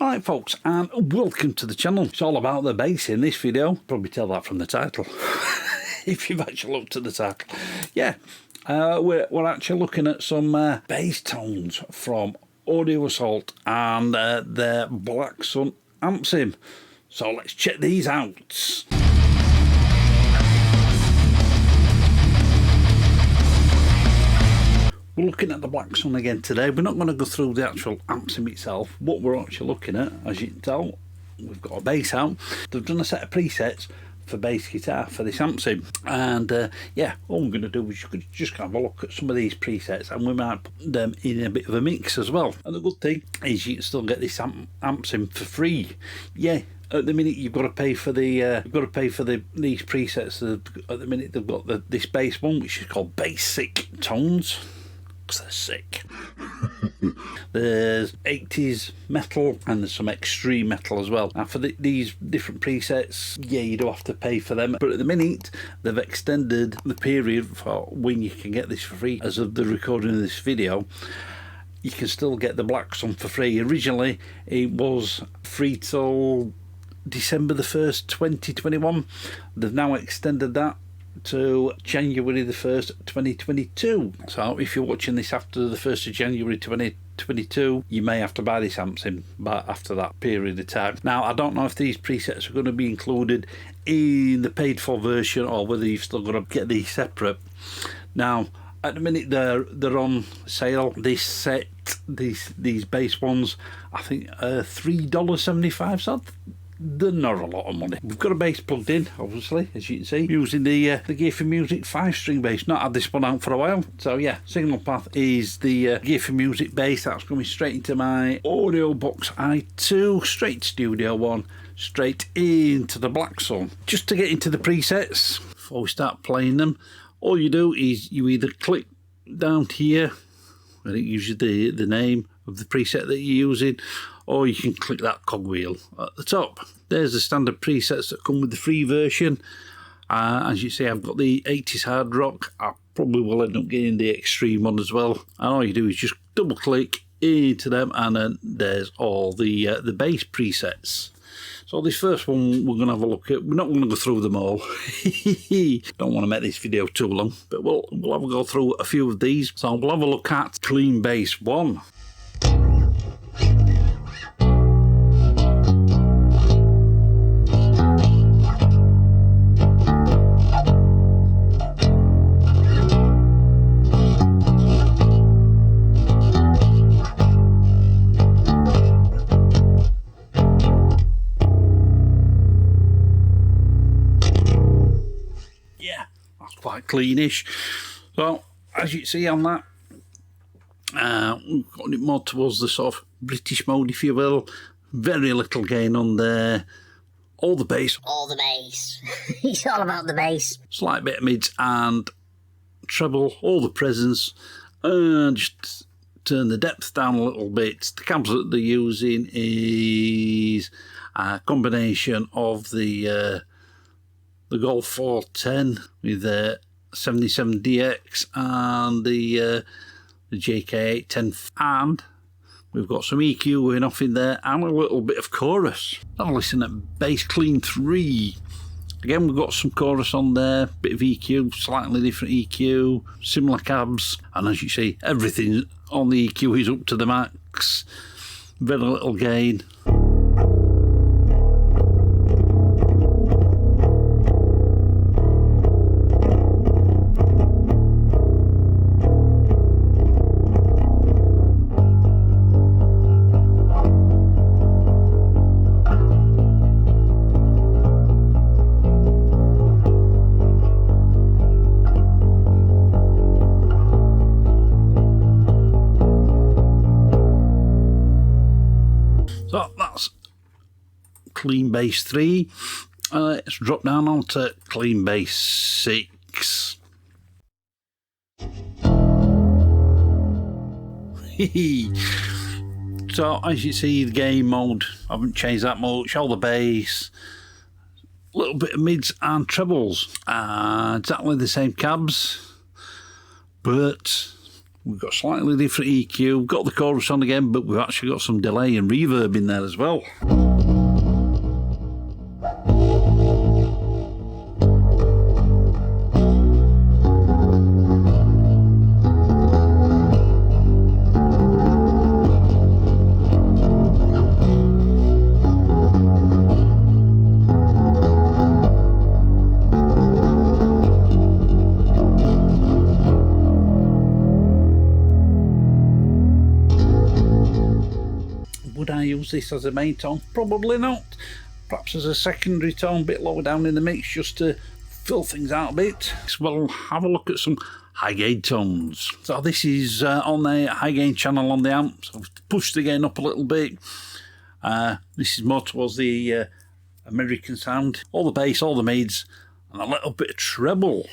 Alright folks, and welcome to the channel. It's all about the bass in this video. Probably tell that from the title, if you've actually looked at the title. Yeah, we're actually looking at some bass tones from Audio Assault and their BlackSun amp sim. So let's check these out. We're looking at the BlackSun again today. We're not going to go through the actual amp sim itself. What we're actually looking at, as you can tell, we've got a bass out. They've done a set of presets for bass guitar for this amp sim. And yeah, all I'm going to do is just have a look at some of these presets, and we might put them in a bit of a mix as well. And the good thing is you can still get this amp sim for free. Yeah. At the minute, you've got to pay for the these presets. At the minute, they've got this bass one, which is called Bassick tones. They're sick. There's 80s metal and there's some extreme metal as well. Now for these different presets, yeah, you do have to pay for them, but at the minute they've extended the period for when you can get this for free. As of the recording of this video, you can still get the BlackSun for free. Originally it was free till December the 1st 2021. They've now extended that to January the 1st 2022. So if you're watching this after the 1st of January 2022, you may have to buy this amp sim but after that period of time. Now I don't know if these presets are going to be included in the paid for version or whether you've still got to get these separate. Now at the minute they're on sale. This set, these bass ones, I think $3.75, so they're not a lot of money. We've got a bass plugged in, obviously, as you can see, using the Gear for Music 5-string bass. Not had this one out for a while. So yeah, signal path is the Gear for Music bass. That's coming straight into my Audio Box i2, straight to Studio One, straight into the BlackSun. Just to get into the presets, before we start playing them, all you do is you either click down here, where it gives you the name of the preset that you're using, or you can click that cogwheel at the top. There's the standard presets that come with the free version. As you see, I've got the 80s hard rock. I probably will end up getting the extreme one as well. And all you do is just double click into them, and then there's all the bass presets. So this first one we're going to have a look at. We're not going to go through them all. Don't want to make this video too long, but we'll have a go through a few of these. So we'll have a look at Clean Bass 1. Quite cleanish. So as you can see on that, we've got it more towards the sort of British mode, if you will. Very little gain on there. All the bass. It's all about the bass. Slight bit of mids and treble. All the presence. Just turn the depth down a little bit. The cabs that they're using is a combination of the Golf 410 with the 77DX and the JK810, and we've got some EQ going off in there and a little bit of chorus. Now listen at Bass Clean 3. Again, we've got some chorus on there, bit of EQ, slightly different EQ, similar cabs, and as you see, everything on the EQ is up to the max. Very little gain. So that's Clean Bass 3. Let's drop down onto Clean Bass 6. So as you see, the game mode, I haven't changed that much. All the bass, a little bit of mids and trebles. Exactly the same cabs, but We've got slightly different EQ, got the chorus on again, but we've actually got some delay and reverb in there as well. Would I use this as a main tone? Probably not. Perhaps as a secondary tone, a bit lower down in the mix, just to fill things out a bit. So we'll have a look at some high gain tones. So this is on the high gain channel on the amp. So I've pushed the gain up a little bit. This is more towards the American sound. All the bass, all the mids, and a little bit of treble.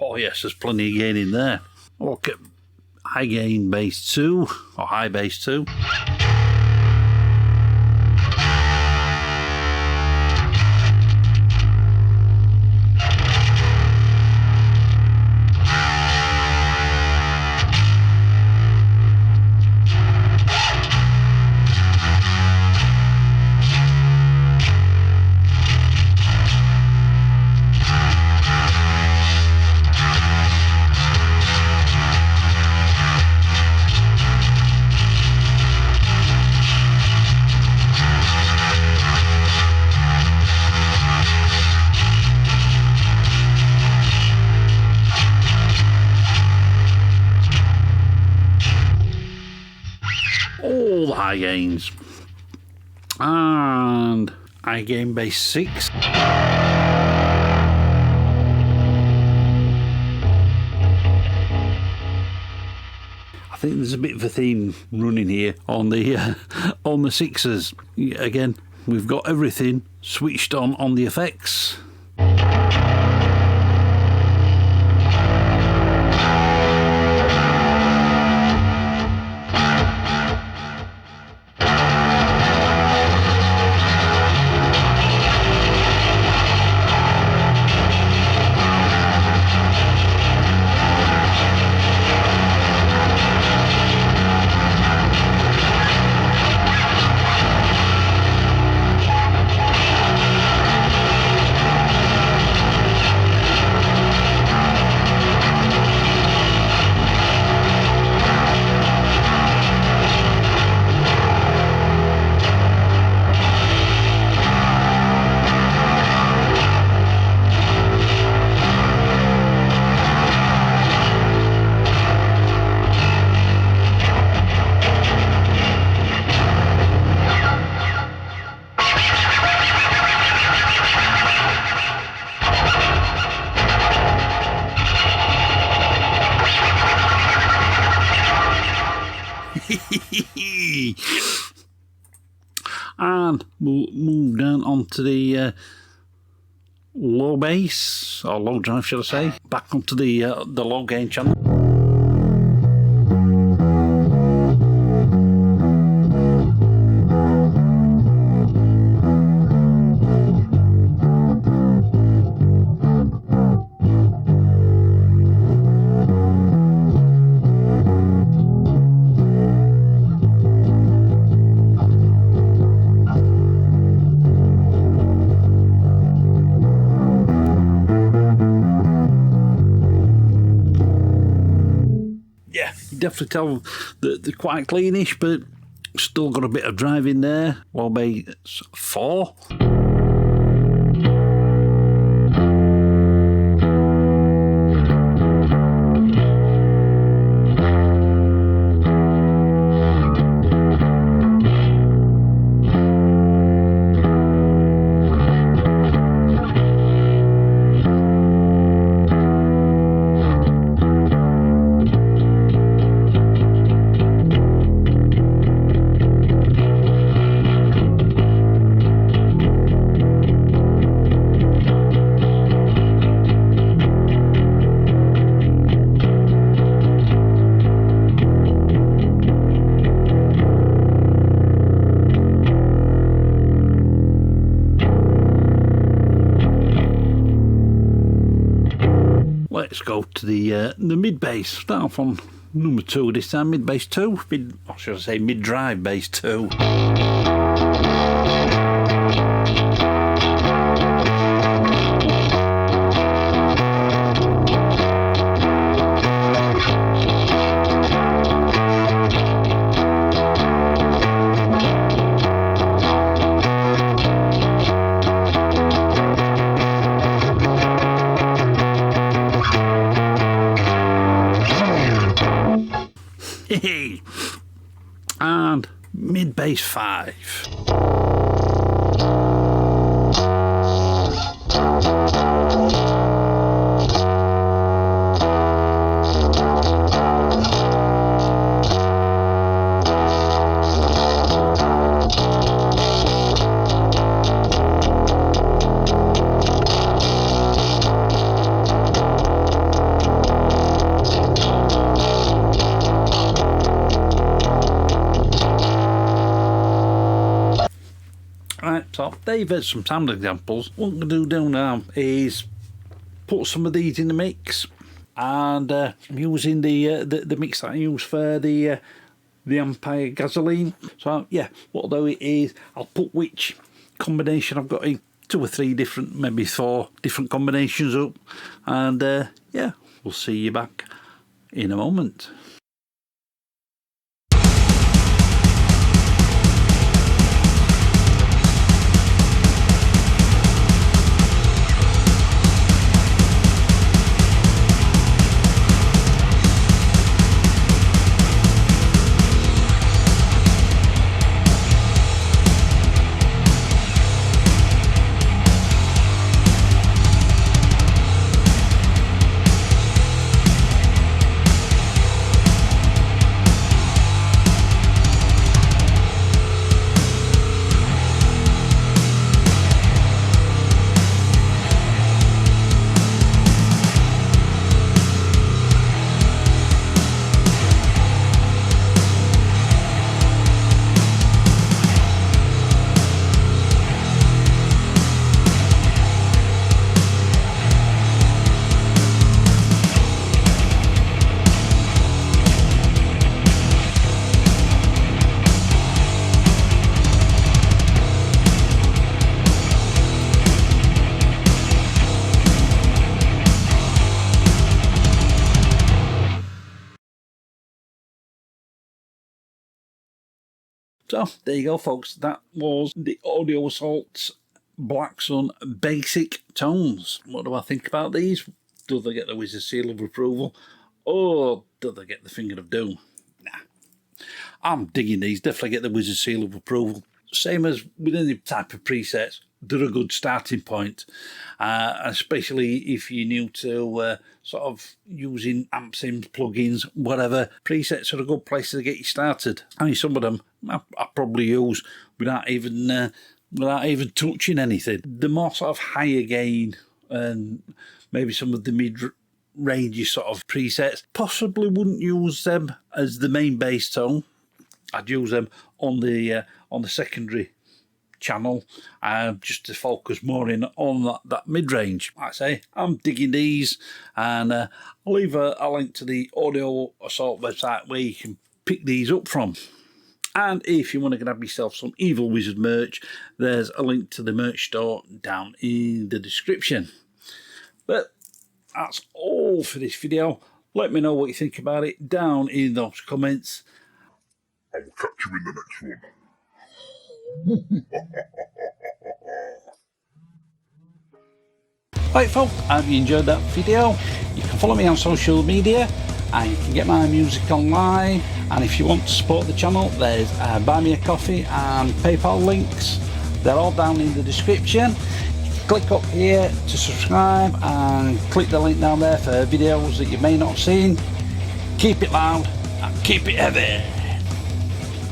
Oh yes, there's plenty of gain in there. Look at high gain bass 2, or high bass 2. All the high gains. And high gain bass 6. I think there's a bit of a theme running here on the sixes. Again, we've got everything switched on the effects. And we'll move down onto the low bass, or low drive should I say, back onto the low gain channel. Definitely tell that they're quite cleanish, but still got a bit of drive in there. Low bass 4. let's go to the mid bass. Start off on number 2 this time, mid bass 2, or should I say mid drive bass 2. And mid bass 5. Right, so they've had some sound examples. What I'm going to do now is put some of these in the mix, and I'm using the mix that I use for the Empire gasoline. So yeah, what I'll do is I'll put which combination I've got in, 2 or 3 different, maybe 4 different combinations up, and yeah, we'll see you back in a moment. So there you go, folks. That was the Audio Assault BlackSun Basic Tones. What do I think about these? Do they get the Wizard Seal of Approval, or do they get the Finger of Doom? Nah, I'm digging these. Definitely get the Wizard Seal of Approval. Same as with any type of presets, they're a good starting point, especially if you're new to sort of using amp sims, plugins, whatever. Presets are a good place to get you started. I mean, some of them I probably use without even touching anything. The more sort of higher gain and maybe some of the mid-range sort of presets, possibly wouldn't use them as the main bass tone. I'd use them on the secondary channel, just to focus more in on that mid-range. Like I say, I'm digging these, and I'll leave a link to the Audio Assault website where you can pick these up from. And if you want to grab yourself some Evil Wizard merch, there's a link to the merch store down in the description. But that's all for this video. Let me know what you think about it down in those comments. I will catch you in the next one. Right, folks, I hope you enjoyed that video. You can follow me on social media, and you can get my music online. And if you want to support the channel, there's Buy Me a Coffee and PayPal links. They're all down in the description. Click up here to subscribe, and click the link down there for videos that you may not have seen. Keep it loud and keep it heavy.